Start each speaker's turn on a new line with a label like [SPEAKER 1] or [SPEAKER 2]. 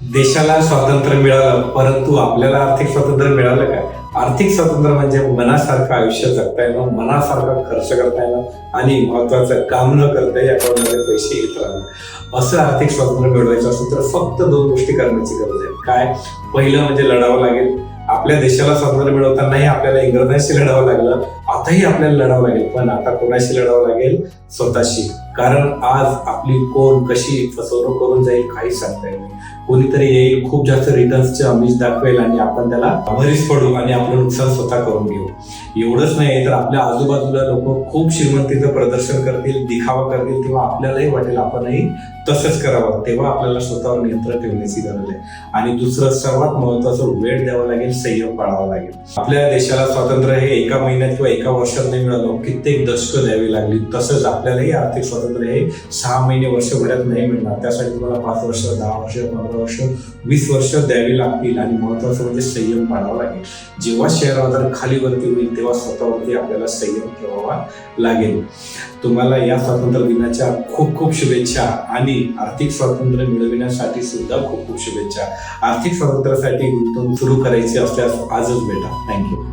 [SPEAKER 1] देशाला स्वातंत्र्य मिळालं, परंतु आपल्याला आर्थिक स्वातंत्र्य मिळालं काय? आर्थिक स्वातंत्र्य म्हणजे मनासारखं आयुष्य जगता येणं, मनासारखं खर्च करता येणं आणि महत्वाचं काम न करता या अकाउंटमध्ये पैसे येत राहणं. असं आर्थिक स्वातंत्र्य मिळवायचं असेल तर फक्त 2 गोष्टी करण्याची गरज आहे. काय? पहिलं म्हणजे लढावं लागेल. आपल्या देशाला स्वातंत्र्य मिळवतानाही आपल्याला इंग्रजांशी लढावं लागलं, आताही आपल्याला लढावं लागेल. पण आता कोणाशी लढावं लागेल? स्वतःशी. कारण आज आपली कोण कशी फसवणूक करून जाईल काही सांगता येत नाही. कोणीतरी येईल, खूप जास्त रिटर्न्सचे आमिष दाखवेल आणि आपण त्याला भरीस पडू आणि आपलं नुकसान स्वतः करून घेऊ. एवढंच नाही तर आपल्या आजूबाजूला लोक खूप श्रीमंतीचं प्रदर्शन करतील, दिखावा करतील, तेव्हा आपल्यालाही वाटेल आपणही तसंच करावं. तेव्हा आपल्याला स्वतःवर नियंत्रण ठेवण्याची गरज आहे. आणि दुसरं सर्वात महत्वाचं, वेळ द्यावा लागेल, संयम पाळावा लागेल. आपल्या देशाला स्वातंत्र्य हे एका महिन्यात किंवा एका वर्षात नाही मिळालं, कित्येक दशकं द्यावी लागली. तसंच आपल्यालाही आर्थिक स्वातंत्र्य हे 6 महिने, वर्षभरात नाही मिळणार. त्यासाठी तुम्हाला 5 वर्ष, 10 वर्ष, 15 वर्ष, 20 वर्ष द्यावी लागतील. आणि महत्वाचं म्हणजे संयम पाळावा लागेल. जेव्हा शेअर बाजार खाली वरती होईल तेव्हा स्वतःवरती आपल्याला संयम ठेवावा लागेल. तुम्हाला या स्वातंत्र्य दिनाच्या खूप खूप शुभेच्छा आणि आर्थिक स्वातंत्र्य मिळविण्यासाठी सुद्धा खूप खूप शुभेच्छा. आर्थिक स्वातंत्र्यासाठी गुंतवणूक सुरू करायची असल्यास आजच भेटा. थँक्यू.